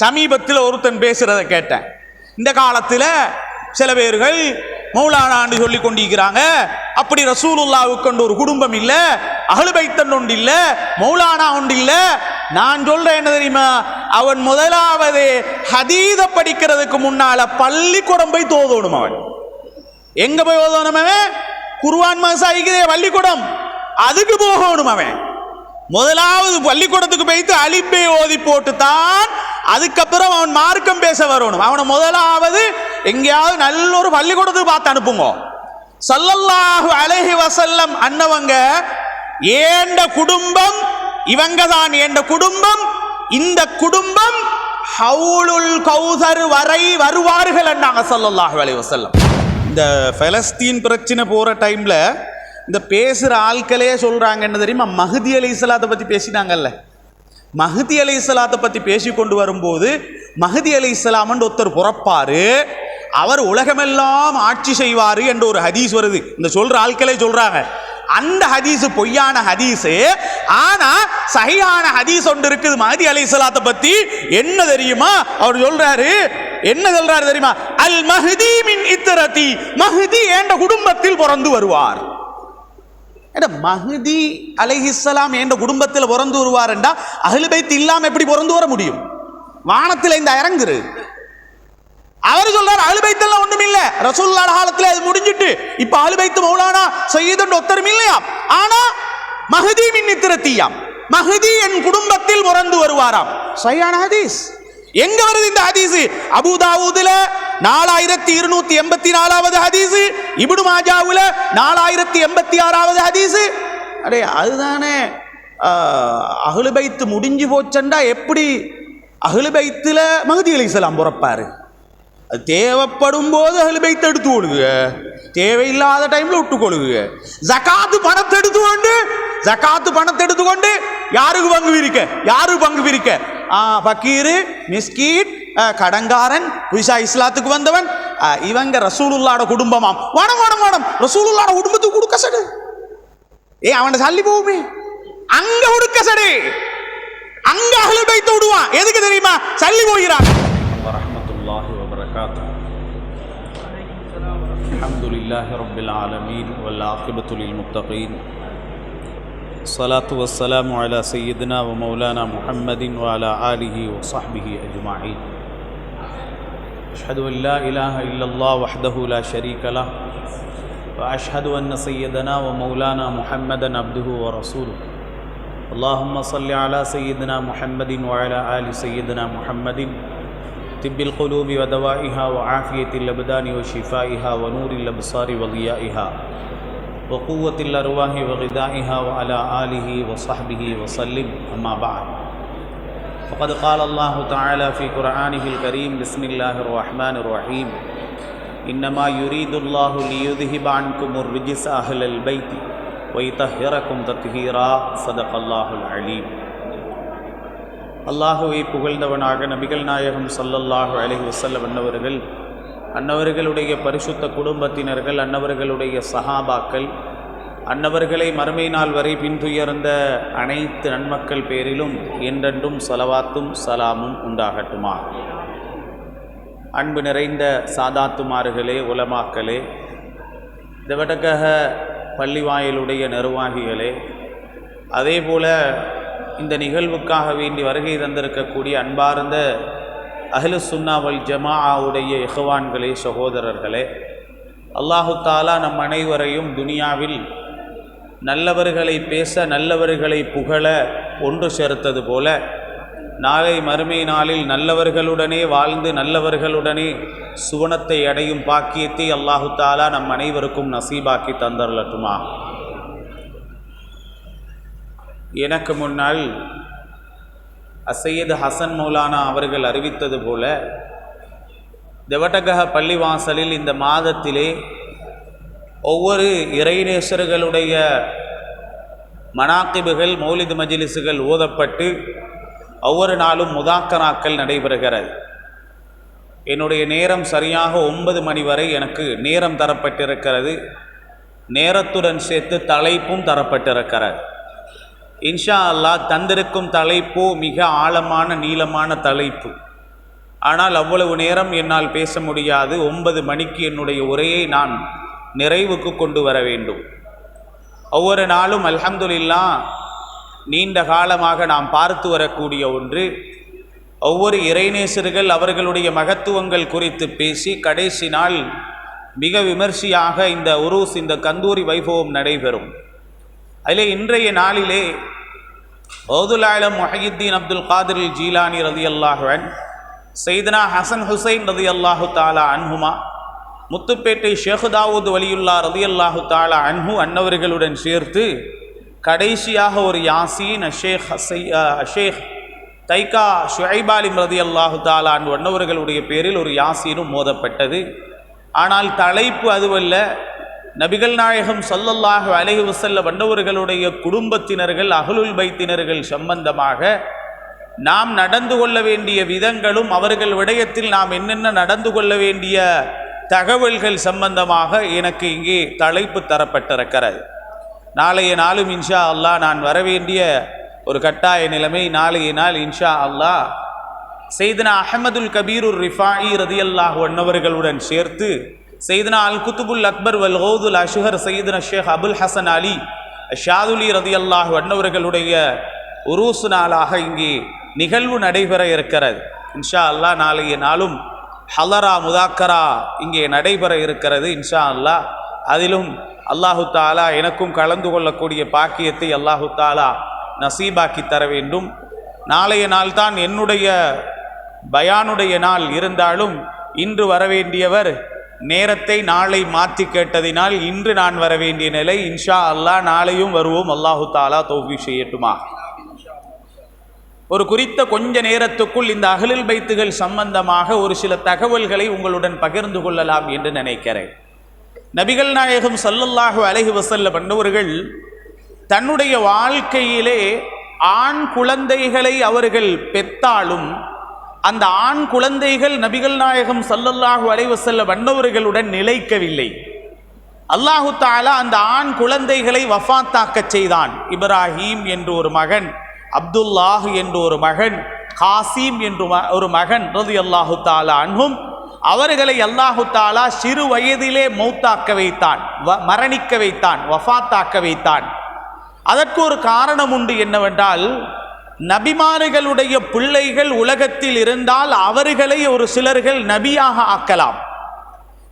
சமீபத்தில் ஒருத்தன் பேசுறதை கேட்டேன். இந்த காலத்தில் சில பேர்கள் மௌலானான்னு சொல்லி கொண்டிருக்கிறாங்க. அப்படி ரசூலுல்லாவுக்கு ஒரு குடும்பம் இல்லை, அஹ்லு பைத்தன் ஒன்று இல்லை, மௌலானா ஒன்று இல்லை. நான் சொல்றேன் என்ன தெரியுமா, அவன் முதலாவது ஹதீஸ படிக்கிறதுக்கு முன்னால பள்ளிக்கூடம் போய் தோதணும். அவன் எங்க போய் ஓதணும்? அவன் குர்ஆன் மசாயிக்கிறே பள்ளிக்கூடம், அதுக்கு போகணும். அவன் முதலாவது பள்ளிக்கூடத்துக்கு போய்த்து அலிப்பை ஓதி போட்டு தான் அதுக்கப்புறம் அவன் மார்க்கம் பேச வரணும். அவனை முதலாவது எங்கேயாவது நல்ல ஒரு பள்ளிக்கூடத்துக்கு பார்த்து அனுப்புங்க. ஸல்லல்லாஹு அலைஹி வஸல்லம் அன்னவங்க ஏண்ட குடும்பம் இவங்க தான், ஏண்ட குடும்பம், இந்த குடும்பம் ஹவுலுல் கௌசர் வரை வருவார்கள் என்னாங்க ஸல்லல்லாஹு அலைஹி வஸல்லம். இந்த பலஸ்தீன் பிரச்சனை போற டைம்ல இந்த பேசுகிற ஆட்களே சொல்கிறாங்க என்ன தெரியுமா, மஹ்தி அலைஹிஸ்ஸலாத்தை பற்றி பேசினாங்கல்ல. மஹ்தி அலைஹிஸ்ஸலாத்தை பற்றி பேசி கொண்டு வரும்போது மஹ்தி அலைஹிஸ்ஸலாம்னு ஒருத்தர் புறப்பாரு, அவர் உலகமெல்லாம் ஆட்சி செய்வார் என்ற ஒரு ஹதீஸ் வருது. இந்த சொல்கிற ஆட்களே சொல்கிறாங்க. அந்த ஹதீஸ் பொய்யான ஹதீஸ். ஆனால் சஹீஹான ஹதீஸ் ஒன்று இருக்குது மஹ்தி அலைஹிஸ்ஸலாத்தை பற்றி. என்ன தெரியுமா அவர் சொல்கிறாரு? என்ன சொல்கிறாரு தெரியுமா? அல் மஹ்தி மின் இத்ரதி, மஹ்தி என்ற குடும்பத்தில் பிறந்து வருவார். மஹ்தி அலைஹிஸ்ஸலாம் என்ற குடும்பத்தில் பிறந்து வருவார் என்றா அஹ்லு பைத் இல்லாம எப்படி பிறந்து வர முடியும்? வானத்தில் இந்த இறங்குரு. அவர் சொல்றார் அஹ்லு பைத் எல்லாம் ஒண்ணும் இல்ல, ரசூலுல்லாஹ் காலத்துல அது முடிஞ்சிட்டு இப்ப அஹ்லு பைத் மௌலானா சய்யிதுன் ஒத்தரும் இல்லையா. ஆனா மஹ்தி மின் இத்ரதியாம், மஹ்தி என் குடும்பத்தில் பிறந்து வருவாராம். சஹீஹான ஹதீஸ். எங்க வருது இந்த ஹதீஸ்? அபூ தாவூதுல 4284வது ஹதீஸ், இப்னு மாஜாவுல 4086வது ஹதீஸ். அடே அதுதானே அஹ்லு பைத் முடிஞ்சு போச்சண்டா எப்படி அஹ்லு பைத்துல மஹ்தி அலைஹிஸ்ஸலாம் பிறப்பாரு? அது தேவைப்படும் போது அஹ்லு பைத் எடுத்து கொள்ளுங்க, தேவையில்லாத டைம்ல விட்டு கொள்ளுங்க. ஜகாத்து பணத்தை எடுத்துக்கொண்டு, ஜகாத்து பணத்தை எடுத்துக்கொண்டு யாருக்கு பங்கு விரிக்க, யாருக்கு பங்கு விரிக்க? பக்கீரு, மிஸ்கீட், கடங்காரன், புதுசா இஸ்லாத்துக்கு வந்தவன், இவங்க ரசூலுல்லாஹ்வோட குடும்பமாம். வாடம் வாடம் வாடம் ரசூலுல்லாஹ்வோட குடும்பத்துக்கு கொடுக்க சடு. அவன் சல்லி போகுமே அங்க கொடுக்க சடு, அங்க அஹ்லு பைத் விடுவான். எதுக்கு தெரியுமா? சல்லி போகிறான். வரஹ்மத்துல்லாஹி வபரகாத்துஹு. அல்ஹம்துலில்லாஹி ரப்பில் ஆலமீன் வல் ஆகிபத்து லில் முத்தகீன். ஸலாத்து வஸ்ஸலாமு அலா சய்யிதினா வ மௌலானா முஹம்மதின் வ அலா ஆலிஹி வ ஸஹ்பிஹி அஜ்மஈன். அஷ்ஹது அன் லா இலாஹ இல்லல்லாஹ் வஹ்தஹு லா ஷரீக லஹ் வ அஷ்ஹது அன்ன சய்யிதனா வ மௌலானா முஹம்மதன் அப்துஹு வ ரசூலுஹு. அல்லாஹும்ம ஸல்லி அலா சய்யிதினா முஹம்மதின் வ அலா ஆலி சய்யிதினா முஹம்மதின் திப்பில் குலூபி வ தவாஇஹா வ ஆஃபியத்தில் அப்தானி வ ஷிஃபாஇஹா வ நூரில் அப்சாரி வ தியாஇஹா وقوة الأرواح وغذائها وعلى آله وصحبه وسلم. أما بعد، فقد قال الله تعالى في قرآنه الكريم: بسم الله الرحمن الرحيم. إنما يريد الله ليذهب عنكم الرجس أهل البيت ويطهركم تطهيرا. صدق الله العليم. அல்லாஹுவை புகழ்ந்தவனாக நபிகள் நாயகம் ஸல்லல்லாஹு அலைஹி வஸல்லம் அன்னவர்களுடைய பரிசுத்த குடும்பத்தினர்கள், அன்னவர்களுடைய சஹாபாக்கள், அன்னவர்களை மறுமை நாள் வரை பின்துயர்ந்த அனைத்து நன்மக்கள் பேரிலும் என்றென்றும் ஸலவாத்தும் சலாமும் உண்டாகட்டுமா. அன்பு நிறைந்த சாதாத்துமார்களே, உலமாக்களே, திவடகஹ பள்ளிவாயிலுடைய நிர்வாகிகளே, அதேபோல இந்த நிகழ்வுக்காக வேண்டி வருகை தந்திருக்கக்கூடிய அன்பார்ந்த அஹ்லு சுன்னா வல் ஜமாஆவுடைய இஹ்வான்களே, சகோதரர்களே, அல்லாஹு தாலா நம் அனைவரையும் துனியாவில் நல்லவர்களை பேச, நல்லவர்களை புகழ ஒன்று சேர்த்தது போல நாளை மறுமை நாளில் நல்லவர்களுடனே வாழ்ந்து நல்லவர்களுடனே சுவனத்தை அடையும் பாக்கியத்தை அல்லாஹு தாலா நம் அனைவருக்கும் நசீபாக்கி தந்தரலட்டுமா. எனக்கு முன்னால் சையது ஹசன் மௌலானா அவர்கள் அறிவித்தது போல திவடகஹ பள்ளிவாசலில் இந்த மாதத்திலே ஒவ்வொரு இறைநேசர்களுடைய மனாக்கிபுகள், மௌலிது மஜ்லிஸுகள் ஓதப்பட்டு ஒவ்வொரு நாளும் முதாக்கராக்கள் நடைபெறுகிறது. என்னுடைய நேரம் சரியாக 9 மணி வரை எனக்கு நேரம் தரப்பட்டிருக்கிறது. நேரத்துடன் சேர்த்து தலைப்பும் தரப்பட்டிருக்கிறது. இன்ஷா அல்லாஹ் தந்திருக்கும் தலைப்பு மிக ஆழமான நீளமான தலைப்பு. ஆனால் அவ்வளவு நேரம் என்னால் பேச முடியாது. 9 மணிக்கு என்னுடைய உரையை நான் நிறைவுக்கு கொண்டு வர வேண்டும். ஒவ்வொரு நாளும் அல்ஹம்துலில்லாஹ் நீண்ட காலமாக நாம் பார்த்து வரக்கூடிய ஒன்று, ஒவ்வொரு இறைநேசர்கள் அவர்களுடைய மகத்துவங்கள் குறித்து பேசி கடைசி நாள் மிக விமர்சையாக இந்த உருஸ், இந்த கந்தூரி வைபவம் நடைபெறும். அதிலே இன்றைய நாளிலே கௌதுல் ஆலம் முஹய்யித்தீன் அப்துல் காதிர் ஜீலானி ரலியல்லாஹு அன்ஹு, சையதுனா ஹசன் ஹுசைன் ரலியல்லாஹு தஆலா அன்ஹுமா, முத்துப்பேட்டை ஷேக் தாவூத் வலியுல்லா ரலியல்லாஹு தஆலா அன்ஹு அன்னவர்களுடன் சேர்த்து கடைசியாக ஒரு யாசீன் ஷேக் தைக்கா ஷுஐப் ஆலிம் ரலியல்லாஹு தஆலா அன்ஹு அன்னவர்களுடைய பேரில் ஒரு யாசீனும் மோதப்பட்டது. ஆனால் தலைப்பு அதுவல்ல. நபிகள் நாயகம் ஸல்லல்லாஹு அலைஹி வஸல்லம் அன்னவர்களுடைய குடும்பத்தினர்கள், அஹ்லுல் பைத்தினர்கள் சம்பந்தமாக நாம் நடந்து கொள்ள வேண்டிய விதங்களும் அவர்கள் விடயத்தில் நாம் என்னென்ன நடந்து கொள்ள வேண்டிய தகவல்கள் சம்பந்தமாக எனக்கு இங்கே தலைப்பு தரப்பட்டிருக்கிறது. நாளைய நாளும் இன்ஷா அல்லாஹ் நான் வரவேண்டிய ஒரு கட்டாய நிலைமை. நாளைய நாள் இன்ஷா அல்லாஹ் சையதுனா அஹ்மதுல் கபீருர் ரிஃபாயி ரலியல்லாஹு அன்ஹுவர்களுடன் சேர்த்து சையதுனா அல் குத்துபுல் அக்பர் வல் கௌதுல் அஷ்ஹர் சையதுனா ஷேக் அபுல் ஹசன் அலி ஷாதுலி ரலியல்லாஹு அன்ஹுவர்களுடைய உருஸ் நாளாக இங்கே நிகழ்வு நடைபெற இருக்கிறது. இன்ஷா அல்லாஹ் நாளைய நாளும் ஹலரா முதாக்கரா இங்கே நடைபெற இருக்கிறது. இன்ஷா அல்லாஹ் அதிலும் அல்லாஹு தாலா எனக்கும் கலந்து கொள்ளக்கூடிய பாக்கியத்தை அல்லாஹு தாலா நசீபாக்கி தர வேண்டும். நாளைய நாள் தான் என்னுடைய பயானுடைய நாள் இருந்தாலும் இன்று வரவேண்டியவர் நேரத்தை நாளை மாற்றி கேட்டதினால் இன்று நான் வரவேண்டிய நிலை. இன்ஷா அல்லாஹ் நாளையும் வருவோம். அல்லாஹு தாலா தௌஃபீக் செய்யட்டுமா. ஒரு குறித்த கொஞ்ச நேரத்துக்குள் இந்த அஹ்லுல் பைத்துகள் சம்பந்தமாக ஒரு சில தகவல்களை உங்களுடன் பகிர்ந்து கொள்ளலாம் என்று நினைக்கிறேன். நபிகள் நாயகம் ஸல்லல்லாஹு அலைஹி வஸல்லம் அன்னவர்கள் தன்னுடைய வாழ்க்கையிலே ஆண் குழந்தைகளை அவர்கள் பெற்றாலும் அந்த ஆண் குழந்தைகள் நபிகள் நாயகம் ஸல்லல்லாஹு அலைஹி வஸல்லம் அன்னவர்களுடன் நிலைக்கவில்லை. அல்லாஹு தஆலா அந்த ஆண் குழந்தைகளை வஃபாத்தாக்கச் செய்தான். இப்ராஹீம் என்று ஒரு மகன், அப்துல்லாஹ் என்று ஒரு மகன், காசிம் என்று ஒரு மகன் ரலியல்லாஹு தஆலா அன்ஹும். அவர்களை அல்லாஹு தஆலா சிறு வயதிலே மௌத்தாக்க வைத்தான், மரணிக்க வைத்தான், வஃபாத்தாக்க வைத்தான். அதற்கு ஒரு காரணம் உண்டு. என்னவென்றால், நபிமார்களுடைய பிள்ளைகள் உலகத்தில் இருந்தால் அவர்களை ஒரு சிலர்கள் நபியாக ஆக்கலாம்.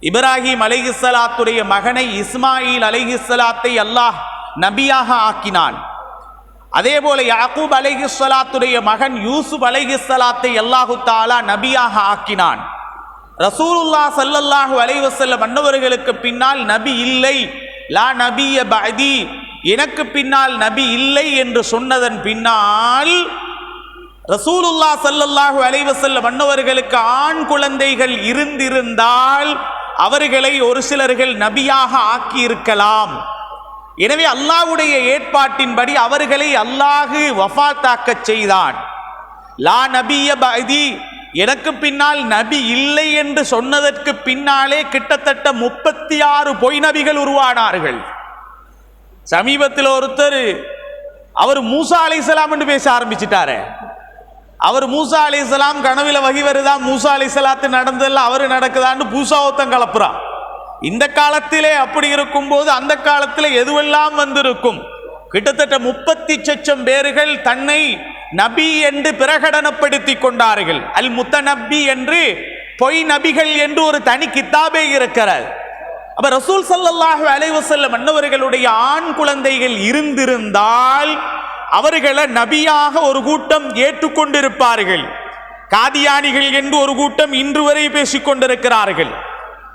இப்ராஹிம் அலைஹிஸ்ஸலாத்துடைய மகனை இஸ்மாயில் அலைஹிஸ்ஸலாத்தை அல்லாஹ் நபியாக ஆக்கினான். அதேபோல யாக்கூப் அலைஹிஸ்ஸலாத்துடைய மகன் யூசுப் அலைஹிஸ்ஸலாத்தை அல்லாஹு தஆலா நபியாக ஆக்கினான். ரசூலுல்லாஹ் ஸல்லல்லாஹு அலைஹி வஸல்லம் அன்னவர்களுக்கு பின்னால் நபி இல்லை, லா நபிய பஅதி, எனக்கு பின்னால் நபி இல்லை என்று சொன்னதன் பின்னால் ரசூலுல்லாஹ் ஸல்லல்லாஹு அலைஹி வஸல்லம் அன்னவர்களுக்கு ஆண் குழந்தைகள் இருந்திருந்தால் அவர்களை ஒரு சிலர்கள் நபியாக ஆக்கி இருக்கலாம். எனவே அல்லாஹ்வுடைய ஏற்பாட்டின்படி அவர்களை அல்லாஹ் வஃபாத்தாக்கச் செய்தான். லா நபிய பஅதி, எனக்கு பின்னால் நபி இல்லை என்று சொன்னதற்கு பின்னாலே கிட்டத்தட்ட 36 பொய் நபிகள் உருவானார்கள். சமீபத்தில் ஒருத்தர் அவர் மூசா அலைஹிஸ்ஸலாம் என்று பேச ஆரம்பிச்சிட்டாரு. அவர் மூசா அலைஹிஸ்ஸலாம் கனவுல வகி வருதா, மூசா அலைஹிஸ்ஸலாத்து நடந்ததெல்லாம் அவரு நடக்குதான்னு பூசாவத்தம் கலப்புறான். இந்த காலத்திலே அப்படி இருக்கும்போது அந்த காலத்திலே எதுவெல்லாம் வந்திருக்கும். கிட்டத்தட்ட 30 லட்சம் பேர்கள் தன்னை நபி என்று பிரகடனப்படுத்தி கொண்டார்கள். அல் முத்தநப்பி என்று, பொய் நபிகள் என்று ஒரு தனி கித்தாபே இருக்கிறது. அப்ப ரசூல் ஸல்லல்லாஹு அலைஹி வஸல்லம் அன்னவர்களுடைய ஆண் குழந்தைகள் இருந்திருந்தால் அவர்களை நபியாக ஒரு கூட்டம் ஏற்றுக்கொண்டிருப்பார்கள். காதியானிகள் என்று ஒரு கூட்டம் இன்று வரை பேசிக் கொண்டிருக்கிறார்கள்.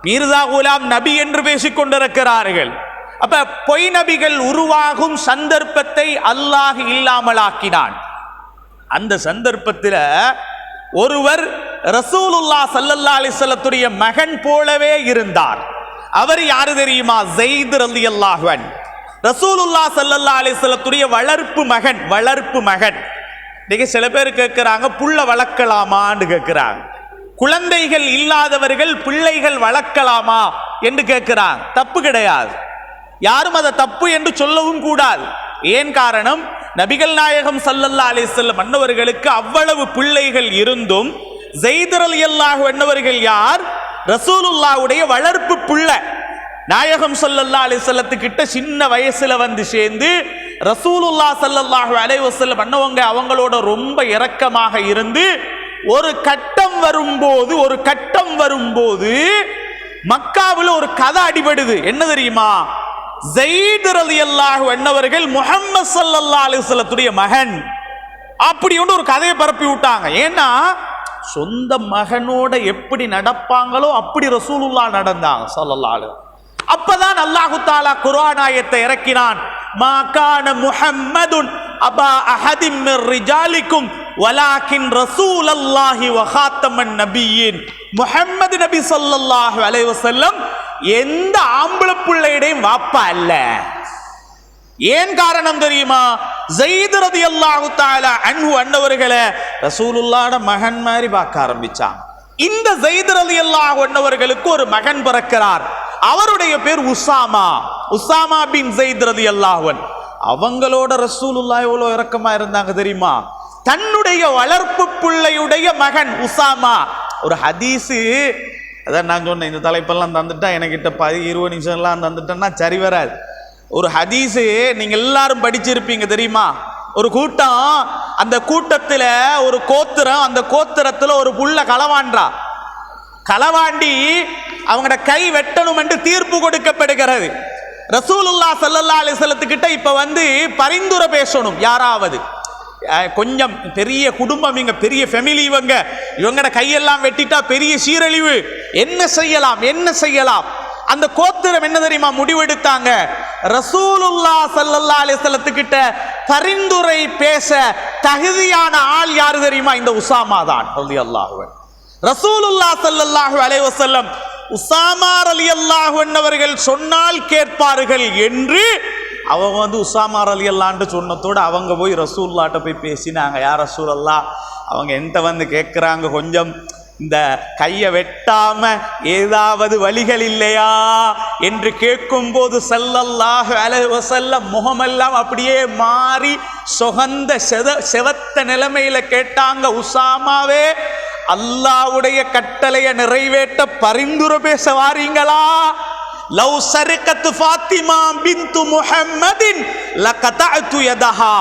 மீர்சா குலாம் நபி என்று பேசிக் கொண்டிருக்கிறார்கள். அப்ப பொய் நபிகள் உருவாகும் சந்தர்ப்பத்தை அல்லாஹ் இல்லாமலாக்கினான். அந்த சந்தர்ப்பத்தில் ஒருவர் ரசூலுல்லாஹ் ஸல்லல்லாஹு அலைஹி வஸல்லத்துடைய மகன் போலவே இருந்தார். அவர் யாரு தெரியுமா? ஸைத் ரலியல்லாஹு அன்ஹு, ரசூலுல்லாஹ் ஸல்லல்லாஹு அலைஹி வஸல்லத்துடைய வளர்ப்பு மகன். இன்னைக்கு சில பேர் கேட்கிறாங்க, புள்ள வளர்க்கலாமான்னு கேட்கிறாங்க. குழந்தைகள் இல்லாதவர்கள் பிள்ளைகள் வளர்க்கலாமா என்று கேட்கிறாங்க. தப்பு கிடையாது. யாரும் அதை தப்பு என்று சொல்லவும் கூடாது. ஏன் காரணம், நபிகள் நாயகம் ஸல்லல்லாஹு அலைஹி வஸல்லம் அன்னவர்களுக்கு அவ்வளவு பிள்ளைகள் இருந்தும் ஸைத் ரலியல்லாஹு அன்ஹு யார்? ரசூலுல்லாஹ்வுடைய வளர்ப்பு பிள்ளை. நாயகம் ஸல்லல்லாஹு அலைஹி வஸல்லம் கிட்ட சின்ன வயசுல வந்து சேர்ந்து ரசூலுல்லாஹ் ஸல்லல்லாஹு அலைஹி வஸல்லம் அவங்களோட ரொம்ப இரக்கமாக இருந்து ஒரு கட்டம் வரும்போது மக்காவில் ஒரு கதை அடிபடுது. என்ன தெரியுமா? ஸைத் ரலியல்லாஹு அன்ஹு முஹம்மது ஸல்லல்லாஹு அலைஹி வஸல்லத்துடைய மகன் அப்படி ஒன்று ஒரு கதையை பரப்பி விட்டாங்க. ஏன்னா சொந்த மகனோட எப்படி நடப்பாங்களோ அப்படி ரசூலுல்லாஹ் நடந்தாங்க ஸல்லல்லாஹு அலைஹி. அப்பதான் அல்லாஹு தஆலா குர்ஆன் ஆயத்தை இறக்கினான். மா கான முஹம்மதுன் அபா அஹதின் மிர் ரிஜாலிக்கும் வலாக்கின் ரசூலல்லாஹி வ காத்தமன் நபியின். முஹம்மது நபி ஸல்லல்லாஹு அலைஹி வஸல்லம் எந்த ஆம்பளை பிள்ளையுடையும் வாப்பா அல்ல. ஏன் காரணம் தெரியுமா? ஸைத் ரலியல்லாஹு தஆலா அன்ஹு அன்னவர்களை ரசூலுல்லாஹ்ட மகன் மாதிரி பார்க்க ஆரம்பிச்சாங்க. இந்த ஸைத் ரலியல்லாஹு அன்ஹுவுக்கு ஒரு மகன் பிறக்கிறார். அவருடைய பேர் உசாமா பின் ஸைத் ரலியல்லாஹு அன்ஹு. அவங்களோட ரசூலுல்லாஹ் எவ்வளவு இரக்கமா இருந்தாங்க தெரியுமா? தன்னுடைய வளர்ப்பு பிள்ளையுடைய மகன் உசாமா. ஒரு ஹதீஸ், அதான் நான் சொன்னேன், இந்த தலைப்பெல்லாம் தந்துட்டா எனக்கிட்ட 20 நிமிஷம்லாம் தந்துட்டேன்னா சரி வராது. ஒரு ஹதீஸ் நீங்க எல்லாரும் படிச்சிருப்பீங்க தெரியுமா? ஒரு கூட்டம், அந்த கூட்டத்தில் ஒரு கோத்திரம், அந்த கோத்திரத்தில் ஒரு புள்ள களவாண்டி அவங்களோட கை வெட்டணும் என்று தீர்ப்பு கொடுக்கப்படுகிறது. ரசூலுல்லாஹ் ஸல்லல்லாஹு அலைஹி வஸல்லம் கிட்ட இப்ப வந்து பரிந்துரை பேசணும். யாராவது கொஞ்சம் பெரிய குடும்பம், இங்க பெரிய ஃபேமிலி, இவங்கட கையெல்லாம் வெட்டிட்டா பெரிய சீரழிவு, என்ன செய்யலாம்? அந்த கோத்திரம் என்ன தெரியுமா முடிவெடுத்தாங்க? ரசூலுல்லாஹ் ஸல்லல்லாஹு அலைஹி வஸல்லம் கிட்ட பரிந்துரை பேச தகுதியான ஆள் யாரு தெரியுமா? இந்த உசாமா தான் ரலியல்லாஹு அன்ஹு. ரசூலுல்லாஹ் ஸல்லல்லாஹு அலைஹி வஸல்லம் உசாமா ரலியல்லாஹு அன்ஹு அவர்கள் சொன்னால் கேட்பார்கள் என்று அவங்க வந்து உசாமா ரலியல்லாஹு சொன்னதோடு அவங்க போய் ரசூலுல்லாஹ்ட்ட போய் பேசினாங்க. யா ரசூலல்லாஹ், அவங்க என்கிட்ட வந்து கேட்குறாங்க, கொஞ்சம் இந்த கையை வெட்டாம ஏதாவது வழிகள் இல்லையா என்று கேட்கும்போது ஸல்லல்லாஹு அலைஹி வஸல்லம் முகமெல்லாம் அப்படியே மாறி சொகந்த செவத்த நிலைமையில கேட்டாங்க, உசாமாவே, அல்லாஹ்வுடைய கட்டளையை நிறைவேற்ற பரிந்துரை பேச வாரீங்களா? லவ் சரகத் ஃபாத்திமா பின்து முஹம்மதின் லகதஅது யதஹா.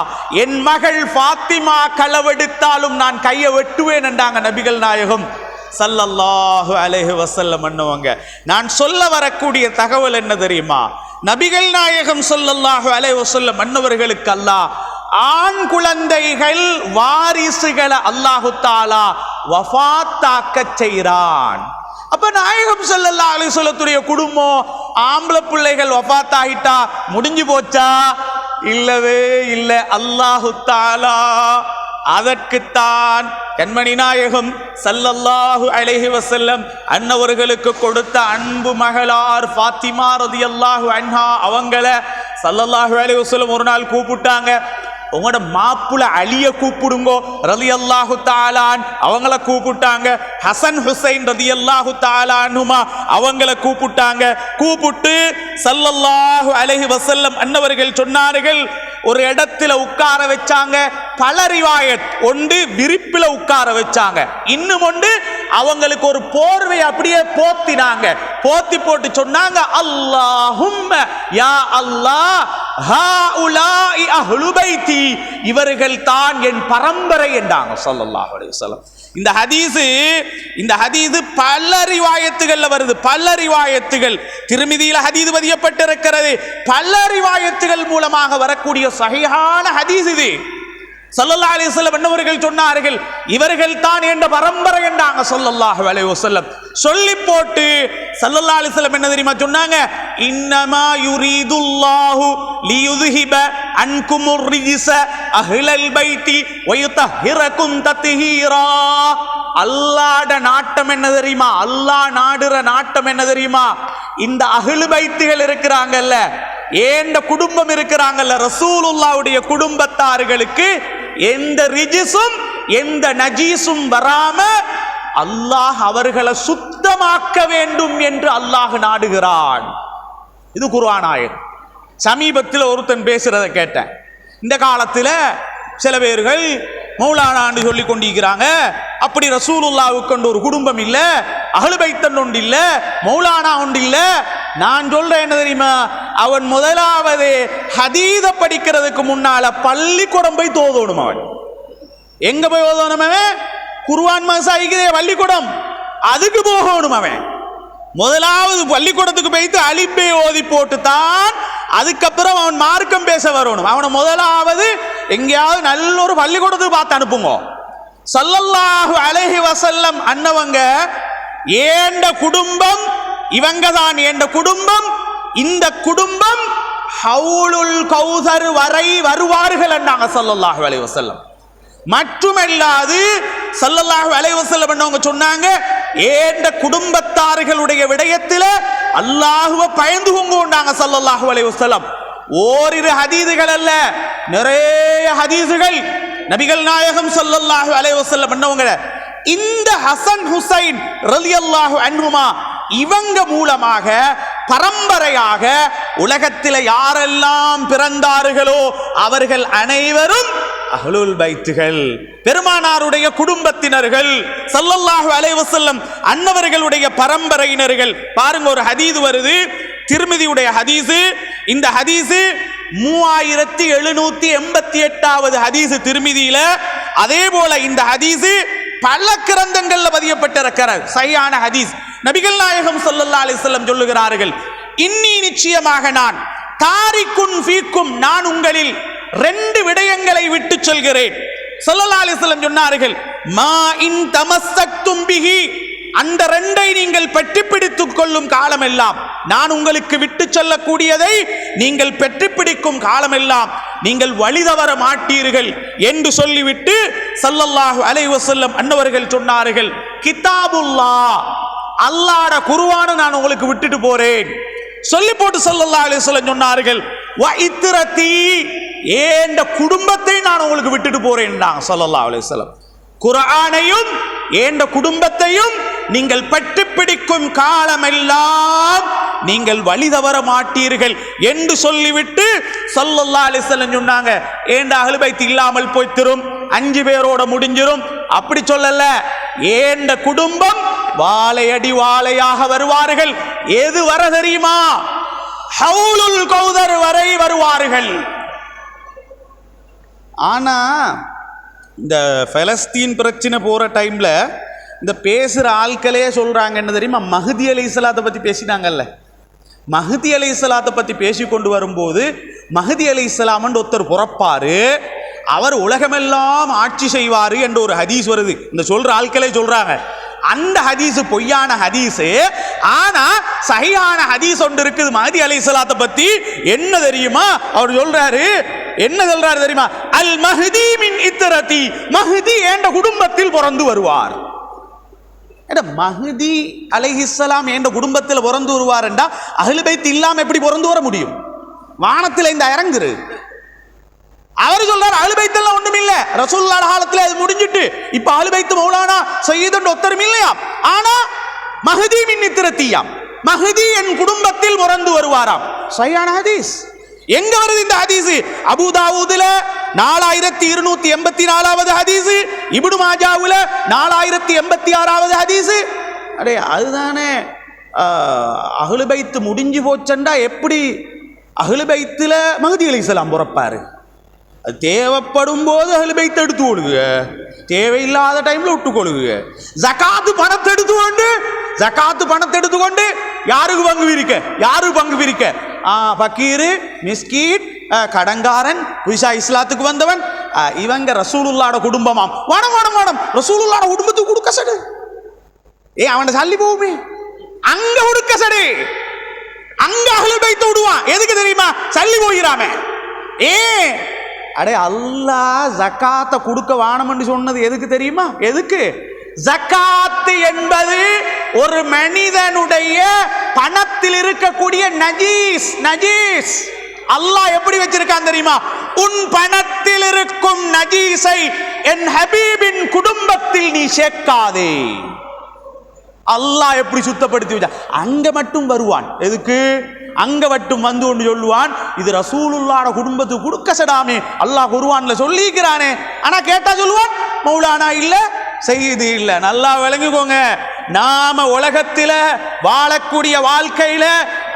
என் மகள் ஃபாத்திமா களவெடுத்தாலும் நான் கையை வெட்டுவேன் என்றாங்க நபிகள் நாயகம் ஸல்லல்லாஹு அலைஹி வஸல்லம் அன்னவங்க. நான் சொல்ல வரக்கூடிய தகவல் என்ன தெரியுமா? நபிகள் நாயகம் ஸல்லல்லாஹு அலைஹி வஸல்லம் அன்னவர்களுக்கு அல்லாஹ் ஆண் குழந்தைகள் வாரிசுகளை அல்லாஹு தஆலா வஃபாத்தாக்க செய்கிறான். அப்ப நாயகம் ஸல்லல்லாஹு அலைஹி வஸல்லத்துடைய குடும்பம் ஆம்பளை பிள்ளைகள் வஃபாத் ஆகிட்டா முடிஞ்சு போச்சா? இல்லவே இல்லை. அல்லாஹு தஆலா அதற்குத்தான் கண்மணி நாயகம் ஸல்லல்லாஹு அலைஹி வஸல்லம் அன்னவர்களுக்கு கொடுத்த அன்பு மகளார் ஃபாத்திமா ரலியல்லாஹு அன்ஹா அவங்கள ஸல்லல்லாஹு அலைஹி வஸல்லம் ஒரு நாள் கூப்பிட்டாங்க. உங்களோட மாப்புல அலிய கூப்பிடுங்கோ ரலியல்லாஹு தஆலா அவங்கள கூப்பிட்டாங்க. ஹசன் ஹுசைன் ரலியல்லாஹு தஆலா அன்ஹுமா அவங்கள கூப்பிட்டு ஸல்லல்லாஹு அலைஹி வஸல்லம் அன்னவர்கள் சொன்னார்கள், ஒரு இடத்துல உட்கார வச்சாங்க. பல ரிவாயத், ஒன்று விரிப்பில உட்கார வச்சாங்க, இன்னும் ஒன்று அவங்களுக்கு ஒரு போர்வை அப்படியே போத்தினாங்க. போத்தி போட்டு சொன்னாங்க, அல்லாஹும்ம யா அல்லாஹ் ஹாஉலாஇ அஹ்லு பைத்தி, இவர்கள் தான் என் பரம்பரை என்றாங்க ஸல்லல்லாஹு அலைஹி வஸல்லம். இந்த ஹதீஸ் பல ரிவாயத்துகள்ல வருது. பல ரிவாயத்துகள் திருமிதியில ஹதீஸ் பதியப்பட்டிருக்கிறது. பல ரிவாயத்துகள் மூலமாக வரக்கூடிய சஹீஹான ஹதீஸ் இது. ஸல்லல்லாஹு அலைஹி வஸல்லம் என்னவர்கள் சொன்னார்கள், இவர்கள் தான் என்ற பரம்பரை என்றாங்க ஸல்லல்லாஹு அலைஹி வஸல்லம். சொல்லி போட்டு ஸல்லல்லாஹு அலைஹி வஸல்லம் என்ன தெரியுமா சொன்னாங்க? இன்னமா யுரீதுல்லாஹு லியுذஹிப அன்குமுர் ரிஜ்ஸ அஹ்லல் பைத்தி வயுதஹிரகும் தத்ஹீரா. அல்லாஹ்ட நாட்டம் என்ன தெரியுமா? அல்லாஹ் நாடுற நாட்டம் என்ன தெரியுமா? இந்த அஹ்லு பைத்துகள் இருக்கிறாங்கல்ல, ஏண்ட குடும்பம் இருக்கிறாங்கல்ல, ரசூலுல்லாஹ்வுடைய குடும்பத்தார்களுக்கு எந்த ரிஜிஸும் எந்த நஜீஸும் வராம அல்லாஹ் அவர்களை சுத்தமாக்க வேண்டும் என்று அல்லாஹ் நாடுகிறான். இது குர்ஆன் ஆயத். சமீபத்தில் ஒருத்தன் பேசுறதை கேட்டேன். இந்த காலத்தில் சில பேர்கள் மௌலானான்னு சொல்லி கொண்டிருக்கிறாங்க. அப்படி ரசூலுல்லாவுக்கு ஒரு குடும்பம் இல்ல, அஹ்லு பைத்தன் ஒன்று இல்ல, மௌலானா ஒன்று இல்ல. நான் சொல்றேன் என்ன தெரியுமா, அவன் முதலாவது ஹதீஸ படிக்கிறதுக்கு முன்னால பள்ளிக்கூடம் போய் தோதணும். அவன் எங்க போய் ஓதணும்? அவன் குர்ஆன் மசாயிக்குதே பள்ளிக்கூடம், அதுக்கு போகணும். அவன் முதலாவது பள்ளிக்கூடத்துக்கு போய்த்து அலிப்பை ஓதி போட்டு தான் அதுக்கப்புறம் அவன் மார்க்கம் பேச வரணும். அவனை முதலாவது எங்கேயாவது நல்ல ஒரு பள்ளிக்கூடத்துக்கு பார்த்து அனுப்புங்க. ஸல்லல்லாஹு அலைஹி வஸல்லம் அன்னவங்க ஏண்ட குடும்பம் இவங்க தான், ஏண்ட குடும்பம், இந்த குடும்பம் ஹவுலுல் கௌசர் வரை வருவார்கள் என்றாங்க ஸல்லல்லாஹு அலைஹி வஸல்லம். மட்டுமல்லாது ஸல்லல்லாஹு அலைஹி வஸல்லம் என்னவங்க சொன்னாங்க, ஏண்ட குடும்பத்தார்களுடைய விடயத்தில் அல்லாஹ்வை பயந்து கொண்டாங்க ஸல்லல்லாஹு அலைஹி வஸல்லம். ஓரிரு ஹதீதுகள் அல்ல, நிறைய ஹதீதுகள். நபிகள் நாயகம் ஸல்லல்லாஹு அலைஹி வஸல்லம் என்னவங்க இந்த ஹசன் ஹுசைன் ரலியல்லாஹு அன்ஹுமா இவங்க மூலமாக பரம்பரையாக உலகத்தில் யாரெல்லாம் பிறந்தார்களோ அவர்கள் அனைவரும் அஹ்லுல் பைத்துகள், பெருமானாருடைய குடும்பத்தினர்கள், ஸல்லல்லாஹு அலைஹி வஸல்லம் அன்னவர்களுடைய பரம்பரையினர்கள். பாருங்க, ஒரு ஹதீஸ் வருது, திர்மிதியுடைய ஹதீஸ். இந்த ஹதீஸ் 3788வது ஹதீஸ் திர்மிதியில. அதே போல இந்த ஹதீஸ் பல கிரந்தங்கள்ல பதியப்பட்டிருக்கிறது, சஹீஹான ஹதீஸ். நபிகள் நாயகம் ஸல்லல்லாஹு அலைஹி வஸல்லம் சொல்லுகிறார்கள், இன்னி நிச்சயமாக நான் தாரிக்குன் ஃபீக்கும், நான் உங்களில் 2 விடயங்களை விட்டு சொல்கிறேன். ஸல்லல்லாஹு அலைஹி வஸல்லம் சொன்னார்கள், மா இன் தமஸ்ஸக்தும் பிஹி, அந்த 2ஐ நீங்கள் பற்றி பிடித்துக் கொள்ளும் காலமெல்லாம், நான் உங்களுக்கு விட்டு சொல்லக்கூடியதை நீங்கள் பெற்று பிடிக்கும் காலமெல்லாம் நீங்கள் வழி தவற மாட்டீர்கள் என்று சொல்லிவிட்டு ஸல்லல்லாஹு அலைஹி வஸல்லம் அன்னவர்கள் சொன்னார்கள், கிதாபுல்லாஹ், அல்லாஹ்வுடைய குர்ஆனை நான் உங்களுக்கு விட்டுட்டு போறேன். சொல்லி போட்டு ஸல்லல்லாஹு அலைஹி வஸல்லம் சொன்னார்கள், வ இத்ரதி, ஏண்ட குடும்பத்தை நான் உங்களுக்கு விட்டுட்டு போறேன் ஸல்லல்லாஹு அலைஹி வஸல்லம். குர்ஆனையும் ஏண்ட குடும்பத்தையும் நீங்கள் பற்றி பிடிக்கும் காலமெல்லாம் நீங்கள் வழி தவற மாட்டீர்கள் என்று சொல்லிவிட்டு ஸல்லல்லாஹு அலைஹி வஸல்லம் சொன்னாங்க, ஏண்ட அஹ்லு பைத் இல்லாமல் போய்த்திரும், 5 பேரோட முடிஞ்சிரும். அப்படி சொல்லல, ஏண்ட குடும்பம் வாழையடி வாழையாக வருவார்கள். எது வர தெரியுமா? ஹவுலுல் கௌதர் வரை வருவார்கள். ஆனா இந்த பலஸ்தீன் பிரச்சனை போற டைம்ல இந்த பேசுற ஆட்களே சொல்றாங்க என்ன தெரியுமா, மஹ்தி அலைஹிஸ்ஸலாத்தை பத்தி பேசினாங்கல்ல, மஹ்தி அலைஹிஸ்ஸலாத்தை பத்தி பேசி கொண்டு வரும்போது மஹ்தி அலைஹிஸ்ஸலாம் ஒருத்தர் புறப்பாரு, அவர் உலகமெல்லாம் ஆட்சி செய்வாரு என்ற ஒரு ஹதீஸ் வருது. இந்த சொல்ற ஆட்களே சொல்றாங்க, அந்த ஹதீஸ் பொய்யான ஹதீஸ். ஆனா சஹீஹான ஹதீஸ் ஒன்று இருக்குது மஹ்தி அலைஹிஸ்ஸலாத்தை பத்தி. என்ன தெரியுமா அவர் சொல்றாரு? என்ன சொல்றாரு தெரியுமா? அல் மஹ்தி மின் இத்ரதி, மஹ்தி என்ற குடும்பத்தில் பிறந்து வருவார். மஹ்தி அலைஹிஸ்ஸலாம் என்ற குடும்பத்தில் பிறந்து வருவார் என்றா அஹ்லு பைத் இல்லாம எப்படி பிறந்து வர முடியும்? வானத்தில் இந்த இறங்குரு. அவர் சொல்றார் அஹ்லு பைத் எல்லாம் ஒண்ணும் இல்ல, ரசூலுல்லாஹ் காலத்துல அது முடிஞ்சிட்டு இப்ப அஹ்லு பைத் மௌலானா சய்யிதுன் ஒத்தரும் இல்லையா. ஆனா மஹ்தி மின் இத்ரதியாம், மஹ்தி என் குடும்பத்தில் பிறந்து வருவாராம். சஹீஹான ஹதீஸ். எங்க வருது இந்த ஹதீஸ்? அபூ தாவூதுல 4284வது ஹதீஸ், இப்னு மாஜாவுல 4086வது ஹதீஸ். அடே அதுதானே அஹ்லு பைத் முடிஞ்சு போச்சண்டா எப்படி அஹ்லு பைத்துல மஹ்தி அலைஹிஸ்ஸலாம் பிறப்பாரு? அது தேவைப்படும் போது அஹ்லு பைத் எடுத்து கொள்ளுங்க, தேவையில்லாத டைம்ல விட்டு கொள்ளுங்க. ஜகாத்து பணத்தை எடுத்துக்கொண்டு யாருக்கு பங்கு பிரிக்க, யாருக்கு பங்கு பிரிக்க? பக்கீரு, மிஸ்கீட், கடங்காரன், புதுசா இஸ்லாத்துக்கு வந்தவன், இவங்க ரசூலுல்லாஹ்வோட குடும்பமாம். வாடம் ரசூலுல்லாஹ்வோட குடும்பத்துக்கு கொடுக்க சடு, அவனை சல்லி போகுமே, அங்க கொடுக்க சடு, அங்க அஹ்லு பைத் விடுவான். எதுக்கு தெரியுமா? சல்லி போகிறாமே. அடே அல்லாஹ் ஜகாத்தை கொடுக்க வானம்னு சொன்னது எதுக்கு தெரியுமா? எதுக்கு? ஜகாத்து என்பது ஒரு மனிதனுடைய பணத்தில் இருக்கக்கூடிய நஜீஸ். அல்லாஹ் எப்படி வச்சிருக்கான் தெரியுமா? உன் பணத்தில் இருக்கும் நஜீஸை என் ஹபீபின் குடும்பத்தில் நீ சேர்க்காதே. அல்லாஹ் எப்படி சுத்தப்படுத்தி வச்சா? அங்க மட்டும் வருவான். எதுக்கு? அங்க வட்டும் வந்து கொண்டு சொல்லுவான், இது ரசூலுல்லாஹ்ட குடும்பத்துக்கு கொடுக்கசடாமே அல்லாஹ் குர்ஆன்ல சொல்லிக்கிறானே. ஆனா கேட்டா சொல்லுவான் மௌலானா இல்ல, செய்து இல்ல. நல்லா விளங்கிக்கோங்க, நாம உலகத்தில வாழக்கூடிய வாழ்க்கையில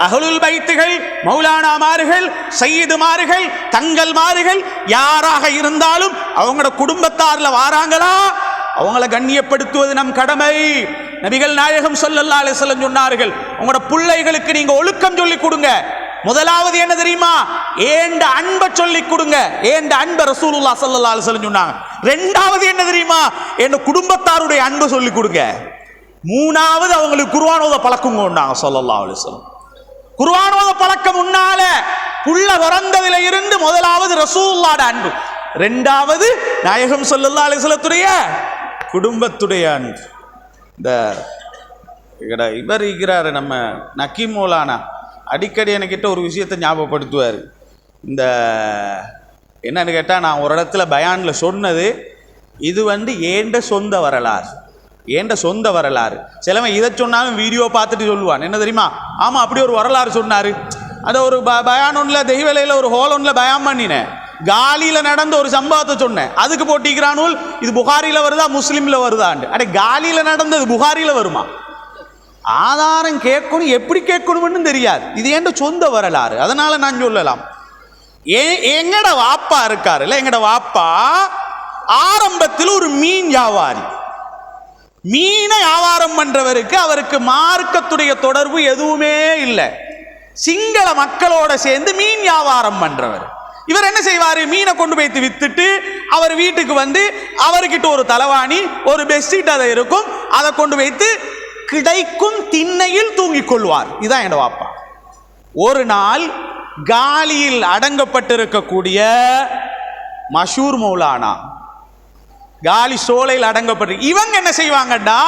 அஹ்லுல் பைத்துகள், மௌலானாமார்கள், சையீதுமார்கள், தங்கள்மார்கள் யாராக இருந்தாலும் அவங்களோட குடும்பத்தார்ல வாராங்களா அவங்கள கண்ணியப்படுத்துவது நம் கடமை. நபிகள் நாயகம் ஸல்லல்லாஹு அலைஹி வஸல்லம் சொன்னார்கள், உங்களோட பிள்ளைகளுக்கு நீங்க ஒழுக்கம் சொல்லி கொடுங்க. முதலாவது என்ன தெரியுமா? ஏண்ட அன்பை சொல்லி கொடுங்க. ஏண்ட அன்பை ரசூலுல்லாஹ் ஸல்லல்லாஹு அலைஹி வஸல்லம் சொன்னாங்க. ரெண்டாவது என்ன தெரியுமா? என் குடும்பத்தாருடைய அன்பை சொல்லி கொடுங்க. மூணாவது அவங்களுக்கு குர்ஆன் ஓத பழக்கம் கொண்டாங்க ஸல்லல்லாஹு அலைஹி வஸல்லம். குர்ஆன் ஓத பழக்கம் முன்னால புள்ள பிறந்ததில இருந்து முதலாவது ரசூலுல்லாஹ்ட அன்பு, ரெண்டாவது நாயகம் ஸல்லல்லாஹு அலைஹி வஸல்லத்துடைய குடும்பத்துடைய அன்பு. இந்த இவர் இருக்கிறாரு நம்ம நக்கீம் மௌலானா, அடிக்கடி என்கிட்ட ஒரு விஷயத்தை ஞாபகப்படுத்துவார். இந்த என்னன்னு கேட்டால், நான் ஒரு இடத்துல பயானில் சொன்னது, இது ஏண்ட சொந்த வரலாறு, ஏண்ட சொந்த வரலாறு. சிலவன் இதை சொன்னாலும் வீடியோ பார்த்துட்டு சொல்லுவான், என்ன தெரியுமா, ஆமாம் அப்படி ஒரு வரலாறு சொன்னார். அதை ஒரு பயான் ஒன்றில் தெய்வலையில் ஒரு ஹோல் ஒன்றில் பயான் பண்ணினேன். காலியில் நடந்த ஒரு சம்பவத்தை சொன்னேன். அதுக்கு போட்டிக்கிறானுள் இது புகாரியில் வருதா முஸ்லீமில் வருதாண்டு. அடே காலியில் நடந்தது புகாரியில் வருமா? ஆதாரம் கேட்கணும், எப்படி கேட்கணும்னு தெரியாது. இது ஏண்ட சொந்த வரலாறு. அதனால நான் சொல்லலாம், எங்கட வாப்பா இருக்காருல்ல, எங்கட வாப்பா ஆரம்பத்தில் ஒரு மீன் வியாபாரி. மீனை வியாபாரம் பண்றவருக்கு அவருக்கு மார்க்கத்துடைய தொடர்பு எதுவுமே இல்லை. சிங்கள மக்களோட சேர்ந்து மீன் வியாபாரம் பண்றவர். இவர் என்ன செய்வாரு? மீனை கொண்டு போய் வித்துட்டு அவர் வீட்டுக்கு வந்து அவர்கிட்ட ஒரு தலவாணி ஒரு பெட்ஷீட் அதை இருக்கும், அதை கொண்டு வைத்து கிடைக்கும் திண்ணையில் தூங்கிக் கொள்வார். இதுதான் என் வாப்பா. ஒரு நாள் காலியில் அடங்கப்பட்டிருக்கக்கூடிய மஷூர் மௌலானா, காலி சோலையில் அடங்கப்பட்டு, இவங்க என்ன செய்வாங்கடா,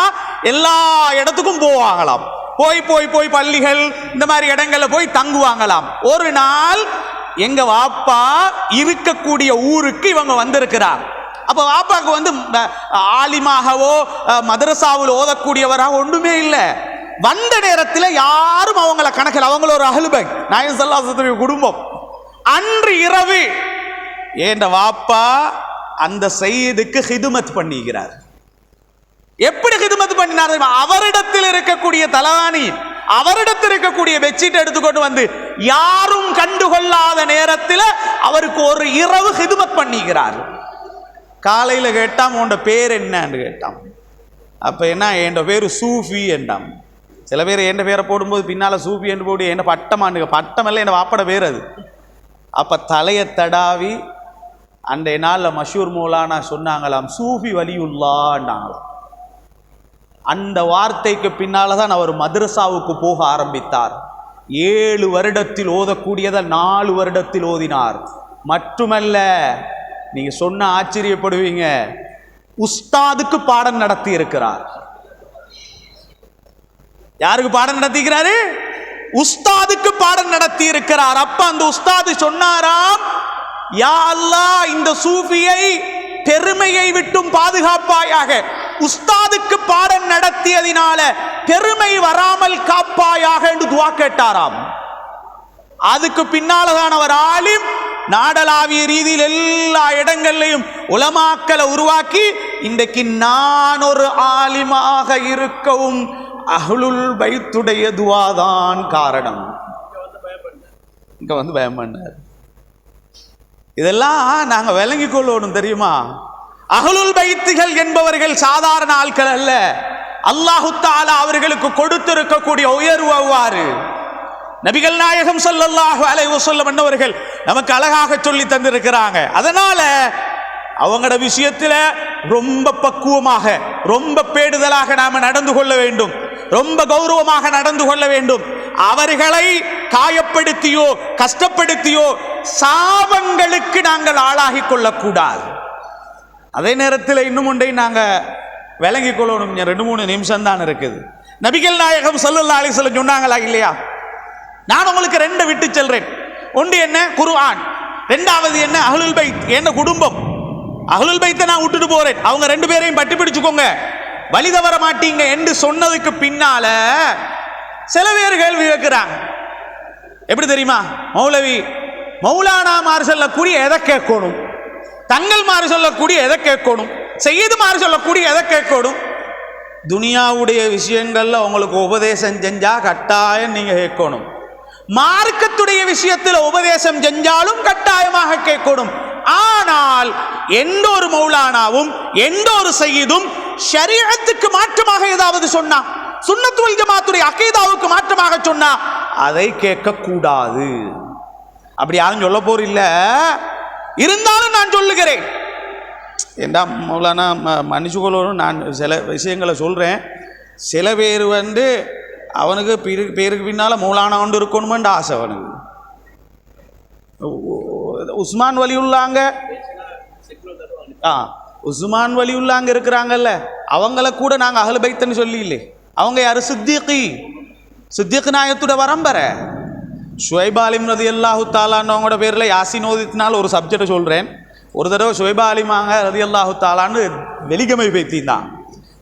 எல்லா இடத்துக்கும் போவாங்களாம். போய் போய் போய் பள்ளிகள் இந்த மாதிரி இடங்கள்ல போய் தங்குவாங்களாம். ஒரு நாள் எங்க வாப்பா இருக்கக்கூடிய ஊருக்கு இவங்க வந்திருக்கிறார். அப்ப வாப்பாக்கு ஆலிமாகவோ மதரசாவில் ஓதக்கூடியவராக ஒன்றுமே இல்லை. வந்த நேரத்தில் யாரும் அவங்கள கணக்கில், அவங்கள ஒரு அஹ்லுல் பைத் நாயகம் ஸல்லல்லாஹு அலைஹி வஸல்லம் குடும்பம். அன்று இரவு ஏண்ட வாப்பா அந்த சையதுக்கு ஹிதுமத் பண்ணிக்கிறார். எப்படி ஹிதுமத் பண்ணினார்? அவரிடத்தில் இருக்கக்கூடிய தலவாணி, அவரிடத்தில் இருக்கக்கூடிய பெட்ஷீட் எடுத்துக்கொண்டு வந்து யாரும் கண்டுகொள்ளாத நேரத்தில் அவருக்கு ஒரு இரவு ஹிதுமத் பண்ணிக்கிறார். காலையில் கேட்டாம், உன்னோட பேர் என்னன்னு கேட்டான். அப்போ என்ன, என் பேர் சூஃபி என்றான். சில பேர் என் பேரை போடும்போது பின்னால் சூஃபி என்று போடு, என்ன பட்டமானு, பட்டம் இல்லை, என் வாப்பட பேர் அது. அப்போ தலையை தடாவி அந்த நாளில் மஷூர் மௌலானா சொன்னாங்களாம், சூஃபி வலியுல்லான்னாங்களாம். அந்த வார்த்தைக்கு பின்னால தான் அவர் மதரசாவுக்கு போக ஆரம்பித்தார். 7 வருடத்தில் ஓதக்கூடியதை 4 வருடத்தில் ஓதினார். மட்டுமல்ல, நீங்க சொன்ன ஆச்சரியப்படுவீங்க, உஸ்தாதுக்கு பாடம் நடத்தி இருக்கிறார். யாருக்கு பாடம் நடத்திக்கிறாரு? உஸ்தாதுக்கு பாடம் நடத்தி இருக்கிறார். அப்ப அந்த உஸ்தாது சொன்னாராம், யா அல்லாஹ் இந்த சூஃபியை பெருமையை விட்டும் பாதுகாப்பாயாக, உஸ்தாதுக்கு பாடம் நடத்தியதினால பெருமை வராமல் காப்பாயாக என்று துஆ கேட்டாராம். அதுக்கு பின்னால்தான் அவர் ஆலிம், நாடளாவிய ரீதியில் எல்லா இடங்களையும் உலமாக்களை உருவாக்கி இன்றைக்கு நான் ஒரு ஆலிமாக இருக்கவும் அஹ்லுல் பைத்துடைய துஆதான் காரணம். இங்க பயம் பண்ணார். இதெல்லாம் நாங்க விளங்கிக் கொள்ளணும் தெரியுமா? அஹ்லுல் பைத்துகள் என்பவர்கள் சாதாரண ஆட்கள் அல்ல. அல்லாஹு தஆலா அவர்களுக்கு கொடுத்திருக்கக்கூடிய உயர்வு அவ்வாறு. நபிகள் நாயகம் ஸல்லல்லாஹு அலைஹி வஸல்லம் என்பவர்கள் நமக்கு அழகாக சொல்லி தந்திருக்கிறாங்க. அதனால அவங்களோட விஷயத்துல ரொம்ப பக்குவமாக, ரொம்ப பேடுதலாக நாம நடந்து கொள்ள வேண்டும், ரொம்ப கௌரவமாக நடந்து கொள்ள வேண்டும். அவர்களை காயப்படுத்தியோ கஷ்டப்படுத்தியோ சாபங்களுக்கு நாங்கள் ஆளாகி கொள்ளக்கூடாது. அதே நேரத்தில் இன்னும் ஒன்றை நாங்கள் விளங்கிக் கொள்ளணும். 2-3 நிமிஷம் தான் இருக்குது. நபிகள் நாயகம் ஸல்லல்லாஹு அலைஹி வஸல்லம் சொன்னாங்களா இல்லையா? நான் உங்களுக்கு 2 விட்டு செல்றேன். ஒன்று என்ன? குர்ஆன். 2வது என்ன? அஹ்லுல் பைத், என்ன குடும்பம். அஹ்லுல் பைத்தை நான் விட்டுட்டு போறேன், அவங்க 2 பேரையும் பட்டி பிடிச்சுக்கோங்க, வழி தவற மாட்டீங்க என்று சொன்னதுக்கு பின்னால சில பேர் கேள்வி கேட்கிறாங்க, எப்படி தெரியுமா? மௌலானாமார் சொல்லக்கூடிய எதை கேட்கணும், தங்கள்மார் சொல்லக்கூடிய எதை கேட்கணும், செய்யுதுமார் சொல்லக்கூடிய எதை கேட்கணும்? துனியாவுடைய விஷயங்கள்ல உங்களுக்கு உபதேசம் செஞ்சா கட்டாயம் நீங்க கேட்கணும். மார்க்கத்துடைய விஷயத்தில் உபதேசம் செஞ்சாலும் கட்டாயமாக கேட்கணும். ஆனால் எந்த ஒரு மௌலானாவும் எந்த ஒரு சையீதும் ஷரீஅத்துக்கு மாற்றமாக ஏதாவது சொன்னா, சுன்னத் வல் ஜமாத்துடைய அகீதாவுக்கு மாற்றமாக சொன்னா அதை கேட்க கூடாது. அப்படி யாரும் சொல்ல போறில்ல, இருந்தாலும் நான் சொல்லுகிறேன். ஏண்டா மௌலானா மனுஷுகளோடும் நான் சில விஷயங்களை சொல்கிறேன். சில பேர் அவனுக்கு பேருக்கு பின்னால் மௌலானா ஒன்று இருக்கணுமென்ற ஆசை அவனுக்கு. உஸ்மான் வலியுள்ளாங்க, உஸ்மான் வலியுள்ளாங்க இருக்கிறாங்கல்ல, அவங்கள கூட நாங்கள் அஹ்லு பைத்னு சொல்லி இல்லை. அவங்க யாரு? சித்திக் நாயத்தோட வரம்பரை. ஷுவைப் ஆலிம் ரலியல்லாஹு தஆலான்னவங்களோட பேரில் யாசின் ஓதித்தினால் ஒரு சப்ஜெக்டை சொல்கிறேன். ஒரு தடவை ஷுவைப் ஆலிமாங்க ரலியல்லாஹு தஆலான்னு வெலிகமை பெய்த்திதான்.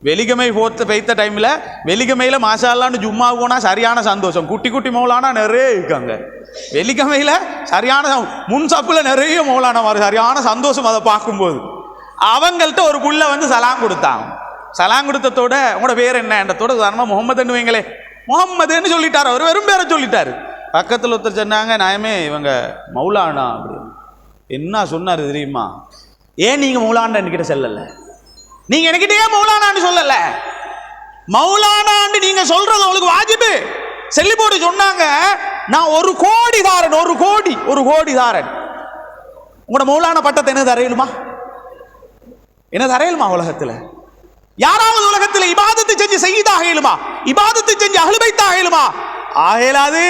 வெலிகமை பெய்த்த டைமில் வெலிகமையில் மாஷா அல்லான்னு ஜும்மா போனால் சரியான சந்தோஷம். குட்டி குட்டி மௌலானா நிறைய இருக்காங்க வெலிகமையில். சரியான முன் சப்பில் நிறைய மௌலானா வரும், சரியான சந்தோஷம் அதை பார்க்கும்போது. அவங்கள்ட்ட ஒரு புள்ள சலாம் கொடுத்தாங்க. சலாம் கொடுத்ததோட உங்களோட பேர் என்ன என்றதோட உதாரணமாக முகமதுன்னு வைங்களே, முகம்மதுன்னு சொல்லிட்டார். அவர் வெறும் பேரை சொல்லிட்டாரு. பக்கத்தில் ஒருத்தர் சொன்னாங்க, நாயமே இவங்க மௌலானா அப்படின்னு. என்ன சொன்னார் தெரியுமா? ஏன் நீங்கள் மௌலானா என்கிட்ட செல்லல? நீங்கள் என்கிட்ட ஏன் மௌலானான்னு சொல்லல? மௌலானான்னு நீங்கள் சொல்றது உங்களுக்கு வாஜிபு. செல்லி போட்டு சொன்னாங்க, நான் 1 கோடி தாரன், 1 கோடி தாரன். உங்களோட மௌலானா பட்டத்தை என்ன தரையிலுமா? என்ன தரையிலுமா? உலகத்தில் யாராவது உலகத்தில் இபாதத்தை செஞ்சு செய்யதாக இயலுமா? இபாதத்தை செஞ்சு அஹ்லு பைத்தாக இயலுமா? ஆகலாது.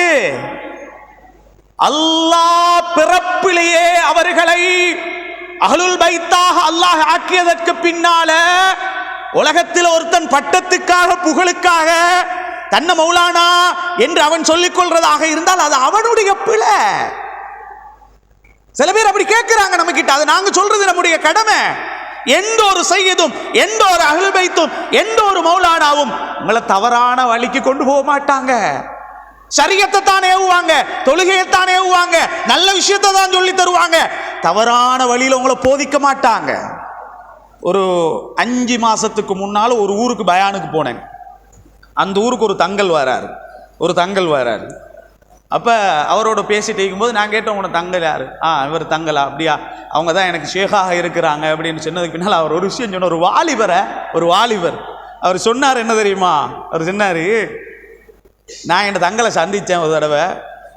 அல்லாஹ் பிறப்பிலேயே அவர்களை அஹ்லுல் பைத்தாக அல்லாஹ் ஆக்கியதற்கு பின்னால உலகத்தில் ஒருத்தன் பட்டத்துக்காக புகழுக்காக தன்னை மௌலானா என்று அவன் சொல்லிக் கொள்றதாக இருந்தால் அது அவனுடைய பிழை. சில பேர் அப்படி கேட்கிறாங்க நம்ம கிட்ட. அது நாங்க சொல்றது நம்முடைய கடமை. எந்த ஒரு சையதும் எந்த ஒரு அஹ்லு பைத்தும் எந்த ஒரு மௌலானாவும் உங்களை தவறான வழிக்கு கொண்டு போக மாட்டாங்க. ஷரியத்தை தான் ஏவுவாங்க, தொழுகையைத்தான் ஏவுவாங்க, நல்ல விஷயத்தை தான் சொல்லி தருவாங்க. தவறான வழியில் உங்களை போதிக்க மாட்டாங்க. ஒரு 5 மாசத்துக்கு முன்னால் ஒரு ஊருக்கு பயானுக்கு போனேன். அந்த ஊருக்கு ஒரு தங்கல் வராரு. அப்போ அவரோட பேசிட்டு இருக்கும்போது நான் கேட்டேன், உங்களோட தங்கல் யார்? இவர் தங்கலா? அப்படியா, அவங்க தான் எனக்கு ஷேகாக இருக்கிறாங்க அப்படின்னு சொன்னதுக்கு பின்னால் அவர் ஒரு விஷயம் சொன்ன. ஒரு வாலிபர் அவர் சொன்னார், என்ன தெரியுமா? அவர் சொன்னார், நான் என் தங்களை சந்தித்தேன் ஒரு தடவை.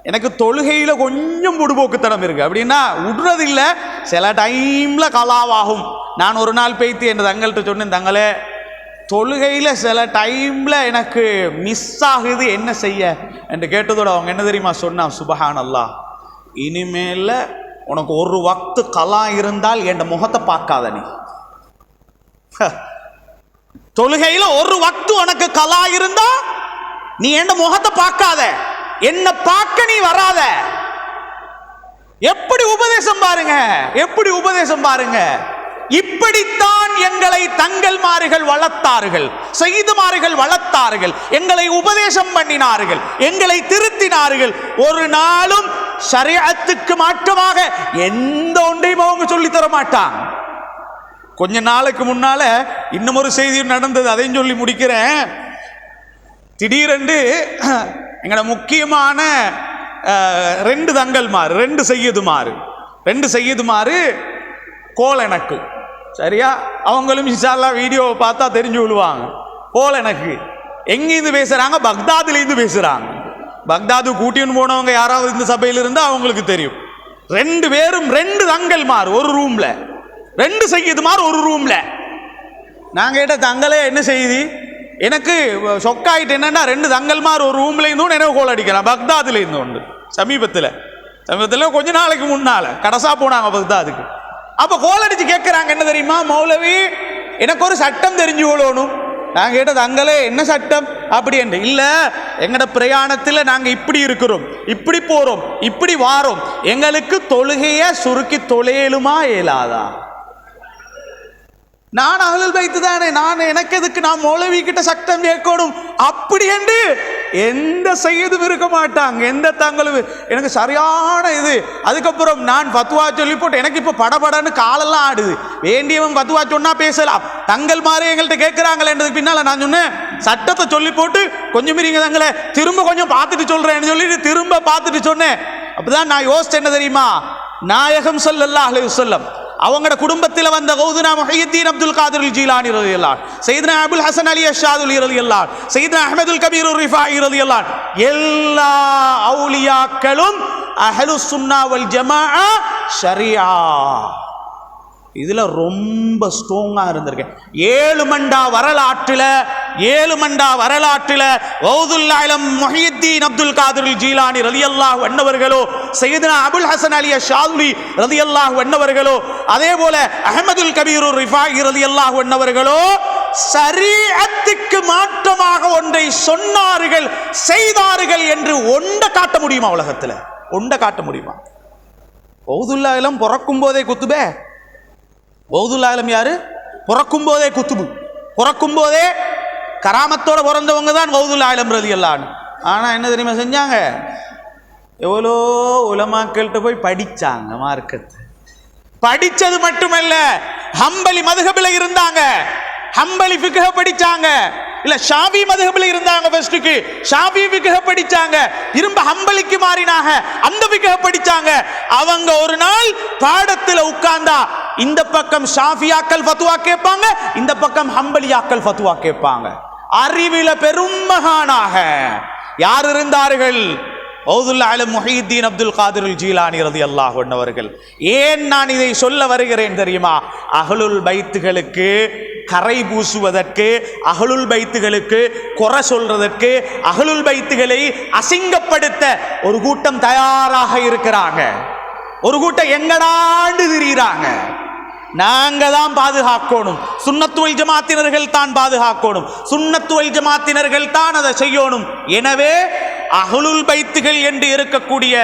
எனக்கு தொழுகையில் கொஞ்சம் பொடுபோக்குத்தனம் இருக்குது. அப்படின்னா விடுறதில்லை, சில டைமில் கலாவாகும். நான் ஒரு நாள் பேய்த்து என் தங்கள்கிட்ட சொன்னேன், தங்களே தொழுகையில் சில டைமில் எனக்கு மிஸ் ஆகுது, என்ன செய்ய என்று கேட்டதோடு அவங்க என்ன தெரியுமா சொன்னா? சுபஹான் அல்லாஹ், இனிமேல் உனக்கு ஒரு வக்து கலா இருந்தால் என் முகத்தை பார்க்காத. நீ தொழுகையில் ஒரு வக்து உனக்கு கலா இருந்தா நீ என் முகத்தை பார்க்காத, என்ன பார்க்க நீ வராத. எப்படி உபதேசம் பாருங்க. இப்படித்தான் எங்களை தங்கள்மார்கள் வளர்த்தார்கள், செய்துமார்கள் வளர்த்தார்கள், எங்களை உபதேசம் பண்ணினார்கள், எங்களை திருத்தினார்கள். ஒரு நாளும் ஷரீஅத்துக்கு மாற்றமாக எந்த ஒன்றையும் அவங்க சொல்லி தர மாட்டாங்க. கொஞ்ச நாளைக்கு முன்னால இன்னும் ஒரு செய்தி நடந்தது, அதையும் சொல்லி முடிக்கிறேன். திடீரென்று எங்களோட முக்கியமான 2 தங்கள்மார், 2 செய்யுதுமாறு கோல் எனக்கு சரியா, அவங்களும் இன்ஷா அல்லாஹ் வீடியோவை பார்த்தா தெரிஞ்சு விழுவாங்க. கோல் எனக்கு எங்கேருந்து பேசுறாங்க? பக்தாதுலேருந்து பேசுறாங்க. பக்தாது கூட்டின்னு போனவங்க யாராவது இந்த சபையில் இருந்தால் அவங்களுக்கு தெரியும். 2 பேரும் 2 தங்கள்மார் ஒரு ரூம்ல, 2 செய்யுதுமார் ஒரு ரூம்ல. நான் கேட்ட தங்களே என்ன செய்தி? எனக்கு ஷொக்காயிட்டு. என்னன்னா 2 தங்கள்மார் ஒரு ரூம்ல இருந்தும் எனக்கு கோல் அடிக்கிறான். பக்தாதுல இருந்து உண்டு. சமீபத்தில் கொஞ்ச நாளைக்கு முன்னால கடைசா போனாங்க பக்தாதுக்கு. அப்ப கோல் அடிச்சு கேட்கிறாங்க, என்ன தெரியுமா மௌலவி, எனக்கு ஒரு சட்டம் தெரிஞ்சு கொள்ளணும். நாங்க கேட்ட தங்களே என்ன சட்டம் அப்படி என்று. இல்ல, எங்கட பிரயாணத்தில் நாங்க இப்படி இருக்கிறோம், இப்படி போறோம், இப்படி வாரோம், எங்களுக்கு தொழுகைய சுருக்கி தொலையலுமா இயலாதா? நான் அஹ்லுல் பைத் தானே, எனக்கு எதுக்கு நான் மௌலவி கிட்ட சட்டம் கேட்கணும் அப்படி என்று எந்த செய்யதும் இருக்க மாட்டாங்க, எந்த தங்களும். எனக்கு சரியான இது. அதுக்கப்புறம் நான் பத்துவா சொல்லி போட்டு எனக்கு இப்போ படபடன்னு காலெல்லாம் ஆடுது. வேண்டியவன் பத்துவா சொன்னா பேசலாம், தங்கள் மாதிரி எங்கள்கிட்ட கேட்குறாங்களேன்றதுக்கு பின்னால் நான் சொன்னேன், சட்டத்தை சொல்லி போட்டு கொஞ்சம் மீறிங்க தங்களை திரும்ப கொஞ்சம் பார்த்துட்டு சொல்கிறேன்னு சொல்லிட்டு திரும்ப பார்த்துட்டு சொன்னேன். அப்போதான் நான் யோசிச்சேன் என்ன தெரியுமா, நாயகம் ஸல்லல்லாஹு அலைஹி வஸல்லம் அவங்களோட குடும்பத்தில் வந்த கௌதுனா முஹையத்தீன் அப்துல் காதிர் ஜீலானி ரலியல்லாஹு, சையதுனா அபுல் ஹசன் அலி அஷ்ஷாதுலி ரலியல்லாஹு, சையதுனா அஹ்மதுல் கபீர் ரிஃபாயி ரலியல்லாஹு, எல்லா அவுலியாக்களும் அஹ்லுஸ் சுன்னா வல் ஜமாஅ ஷரியா இதுல ரொம்ப ஸ்ட்ராங்கா இருந்திருக்கேன். 7 மண்டா வரலாற்றில் கௌதுல் ஆலம் முஹையத்தீன் அப்துல் காதிர் ஜீலானி ரலியல்லாஹு அன்னவர்களோ, சையதுனா அபுல் ஹசன் அலி அஷ்ஷாதுலி ரலியல்லாஹு அன்னவர்களோ, அதே போல அஹ்மதுல் கபீர் ரிஃபாயி ரலியல்லாஹு அன்னவர்களோ ஷரீஅத்துக்கு மாற்றமாக ஒன்றை சொன்னார்கள், செய்தார்கள் என்று ஒன்றை காட்ட முடியுமா? உலகத்தில் ஒன்றை காட்ட முடியுமா? கௌதுல் ஆலம் பிறக்கும் போதே குத்துபே. கௌதுல் ஆலம் யாரு? பிறக்கும் போதே குத்துபு, பிறக்கும் போதே கராமத்தோட பிறந்தவங்க தான் கௌதுல் ஆலம் ரலியல்லாஹு. ஆனால் என்ன தெரியுமா செஞ்சாங்க? எவ்வளோ உலமாக்கள்கிட்ட போய் படிச்சாங்க மார்க்கத்தை. படிச்சது மட்டுமல்ல, ஹம்பலி மதுஹபில் இருந்தாங்க, ஹம்பலி ஃபிக்ஹ படிச்சாங்க. இல்ல ஷாஃபி மதுஹபில் இருந்தாங்க, ஃபர்ஸ்ட்க்கு ஷாஃபி ஃபிக்ஹ படிச்சாங்க, திரும்ப ஹம்பலிக்கு மாறினாங்க, அந்த ஃபிக்ஹ படிச்சாங்க. அவங்க ஒரு நாள் பாடத்துல உட்கார்ந்தா இந்த பக்கம் ஷாஃபியாக்கள் ஃபத்வா கேட்பாங்க, இந்த பக்கம் ஹம்பலியாக்கள் ஃபத்வா கேட்பாங்க. அறிவில பெருமகானாக யார் இருந்தார்கள்? கௌதுல் ஆலம் முஹையத்தீன் அப்துல் காதிர் ஜீலானி ரலியல்லாஹு அன்ஹு. ஏன் நான் இதை சொல்ல வருகிறேன் தெரியுமா? அஹ்லுல் பைத்துகளுக்கு கரை பூசுவதற்கு, அஹ்லுல் பைத்துகளுக்கு குறை சொல்றதற்கு, அஹ்லுல் பைத்துகளை அசிங்கப்படுத்த ஒரு கூட்டம் தயாராக இருக்கிறாங்க. ஒரு கூட்டம் எங்கடாண்டு திரிகிறாங்க. நாங்க தான் பாதுகாக்கணும், சுன்னத்து வல் ஜமாத்தினர்கள் தான் பாதுகாக்கணும், சுன்னத்து வல் ஜமாத்தினர்கள் தான் அதை செய்யணும். எனவே அஹ்லுல் பைத்துகள் என்று இருக்கக்கூடிய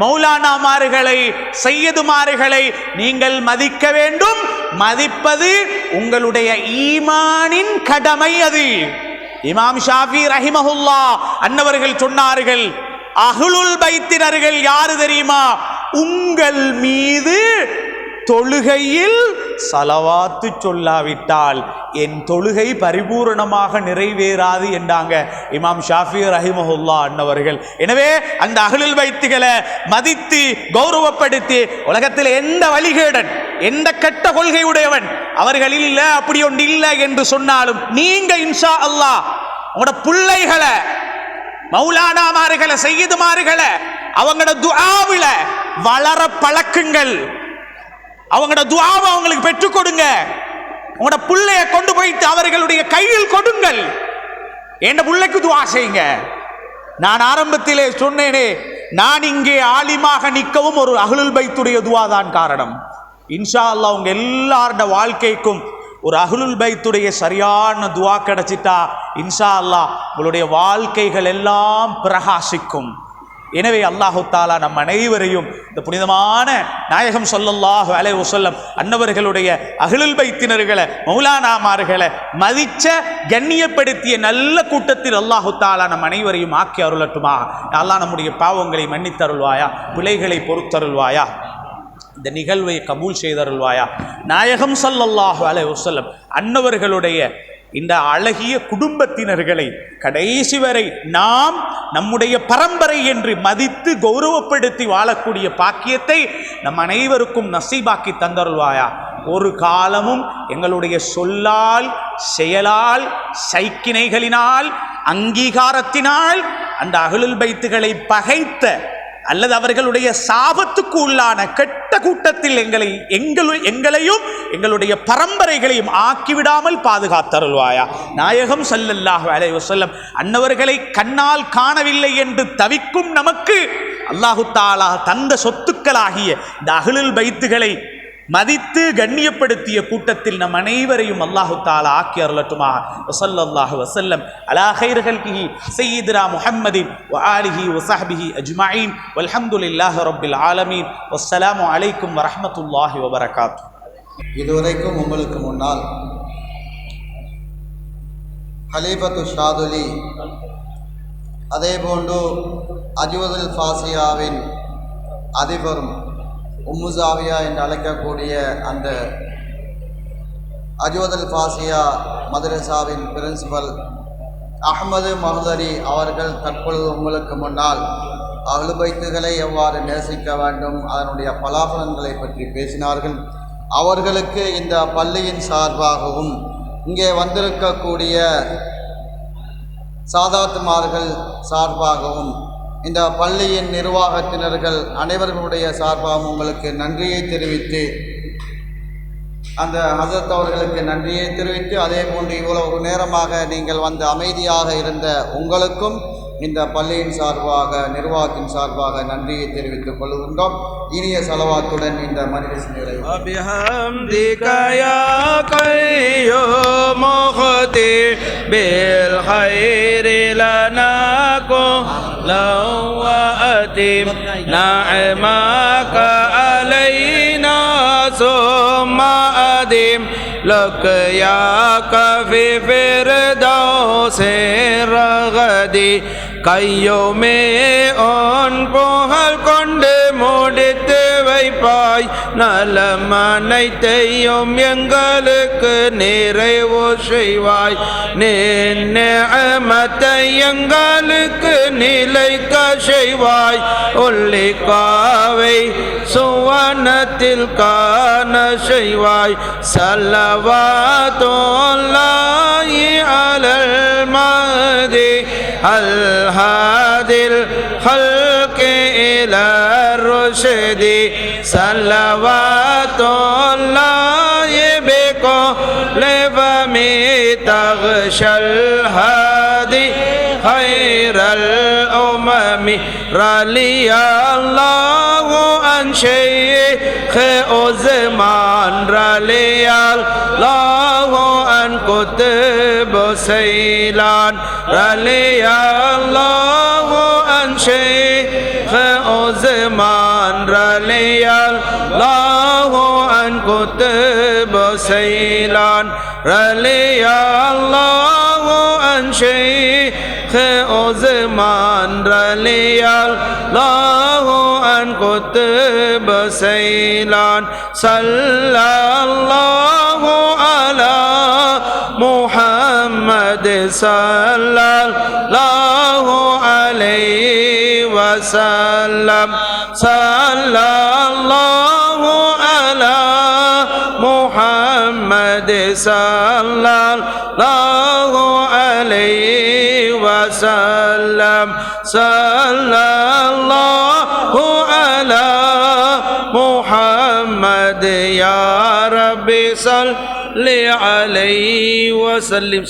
மௌலானாமார்களை, சையதுமார்களை நீங்கள் மதிக்க வேண்டும். மதிப்பது உங்களுடைய ஈமானின் கடமை. அது இமாம் ஷாஃபி ரஹிமஹுல்லாஹ் அன்னவர்கள் சொன்னார்கள், அஹ்லுல் பைத்தினர்கள் யாரு தெரியுமா? உங்கள் மீது தொழுகையில் ஸலவாத்து சொல்லாவிட்டால் என் தொழுகை பரிபூரணமாக நிறைவேறாது என்றாங்க இமாம் ஷாஃபி ரஹிமஹுல்லாஹ் அன்னவர்கள். எனவே அந்த அஹ்லுல் பைத்துகளை மதித்து கௌரவப்படுத்தி, உலகத்தில் எந்த வழிகேடன், எந்த கெட்ட கொள்கை உடையவன் அவர்கள் இல்ல, அப்படி ஒன்று இல்லை என்று சொன்னாலும் நீங்க இன்ஷா அல்லாஹ் உங்களோட பிள்ளைகளை, மௌலானாமார்களை, சையதுமார்களை அவங்களோட துஆவில வளர பழக்குங்கள். அவங்களோட துஆவை அவங்களுக்கு பெற்றுக் கொடுங்க. உங்களோட பிள்ளைய கொண்டு போய்த்து அவர்களுடைய கையில் கொடுங்கள். என் பிள்ளைக்கு துஆ செய்யுங்க. நான் ஆரம்பத்திலே சொன்னேனே, நான் இங்கே ஆலிமாக நிற்கவும் ஒரு அஹ்லுல் பைத்துடைய துஆ தான் காரணம். இன்ஷா அல்லாஹ் உங்க எல்லாரோட வாழ்க்கைக்கும் ஒரு அஹ்லுல் பைத்துடைய சரியான துஆ கிடைச்சிட்டா இன்ஷா அல்லாஹ் உங்களுடைய வாழ்க்கைகள் எல்லாம் பிரகாசிக்கும். எனவே அல்லாஹு தாலா நம் அனைவரையும் இந்த புனிதமான நாயகம் ஸல்லல்லாஹு அலைஹி வஸல்லம் அன்னவர்களுடைய அஹ்லுல் பைத்தினர்களை, மௌலானாமார்களை மதிச்ச, கண்ணியப்படுத்திய நல்ல கூட்டத்தில் அல்லாஹு தாலா நம் அனைவரையும் ஆக்கி அருளட்டுமா. அல்லாஹ் நம்முடைய பாவங்களை மன்னித்தருள்வாயா, பிழைகளை பொறுத்தருள்வாயா, இந்த நிகழ்வை கபூல் செய்தருள்வாயா. நாயகம் ஸல்லல்லாஹு அலைஹி வஸல்லம் அன்னவர்களுடைய இந்த அழகிய குடும்பத்தினர்களை கடைசி வரை நாம் நம்முடைய பரம்பரை என்று மதித்து கௌரவப்படுத்தி வாழக்கூடிய பாக்கியத்தை நம் அனைவருக்கும் நசீபாக்கி தந்தருள்வாயா. ஒரு காலமும் எங்களுடைய சொல்லால், செயலால், சைக்கினைகளினால், அங்கீகாரத்தினால் அந்த அஹ்லுல் பைத்துகளை பகைத்த அல்லது அவர்களுடைய சாபத்துக்கு உள்ளான கெட்ட கூட்டத்தில் எங்களையும் எங்களுடைய பரம்பரைகளையும் ஆக்கிவிடாமல் பாதுகாத்தருள்வாயா. நாயகம் ஸல்லல்லாஹு அலைஹி வஸல்லம் அன்னவர்களை கண்ணால் காணவில்லை என்று தவிக்கும் நமக்கு அல்லாஹு தஆலா தந்த சொத்துக்களாகிய இந்த அஹ்லுல் பைத்துகளை மதித்து கண்ணியப்படுத்திய கூட்டத்தில் நம் அனைவரையும் அல்லாஹு தஆலா ஆக்கி அருளட்டுமா. ஸல்லல்லாஹு வஸல்லம் அலா கைர் ஹல்கிஹி சய்யிதுனா முஹம்மதின் வ ஆலிஹி வ ஸஹ்பிஹி அஜ்மஈன் வல்ஹம்துலில்லாஹி ரப்பில் ஆலமீன். வஸ்ஸலாமு அலைக்கும் வ ரஹ்மத்துல்லாஹி வ பரகாத்துஹு. இதுவரைக்கும் உங்களுக்கு முன்னால் ஹலீஃபத்து ஷாதுலி அதேபோன்று அஜ்வதுல் ஃபாசியாவின் அதிபரும் உம்முசாவியா என்று அழைக்கக்கூடிய அந்த அஜ்வதுல் ஃபாசியா மதரசாவின் பிரின்சிபல் அஹ்மது மஹ்தரி அவர்கள் தற்பொழுது உங்களுக்கு முன்னால் அஹ்லுல் பைத்துகளை எவ்வாறு நேசிக்க வேண்டும் அதனுடைய பலாபலன்களை பற்றி பேசினார்கள். அவர்களுக்கு இந்த பள்ளியின் சார்பாகவும் இங்கே வந்திருக்கக்கூடிய சாதாத்துமார்கள் சார்பாகவும் இந்த பள்ளியின் நிர்வாகத்தினர்கள் அனைவர்களுடைய சார்பாகவும் உங்களுக்கு நன்றியை தெரிவித்து அந்த ஹஸரத் அவர்களுக்கு நன்றியை தெரிவித்து அதே போன்று இவ்வளவு நேரமாக நீங்கள் வந்து அமைதியாக இருந்த உங்களுக்கும் இந்த பள்ளியின் சார்பாக நிர்வாகத்தின் சார்பாக நன்றியை தெரிவித்துக் கொள்கின்றோம். இனிய ஸலவாத்துடன் இந்த மஜ்லிஸ் நிறைவு. பிஹம்திகா யா கய்யூம் முஹ்தி பில் கைரி லனா குல்லன் வ அதீம் நஅமக அலைனா சும்மா அதீம் لك يا كفي فردوس رغدي கையோமே ஓன் புகழ் கொண்டு முடித்து வைப்பாய் நலம் அனைத்தையும் எங்களுக்கு நிறைவு செய்வாய் நிஅமத்தை எங்களுக்கு நிலைக்க செய்வாய் ஒல்லிக்காவை சுவனத்தில் காண செய்வாய் ஸலவாத்துல்லாஹி அலல் மஹ்தி الهادي الخلق إلى الرشد صلوات الله بكل فم تغشى الهادي خير الأمم رضي الله عن شيخ عثمان رضي الله عن قطب سيلان رضي الله عن شيخ عثمان رضي الله عن قطب سيلان رضي الله عن شيخ عثمان رضي الله عن قطب سيلان صلى الله على محمد صلى الله عليه وسلم صلى الله على محمد صلى الله عليه وسلم صلى الله على محمد يا ربي صل عليه وسلم.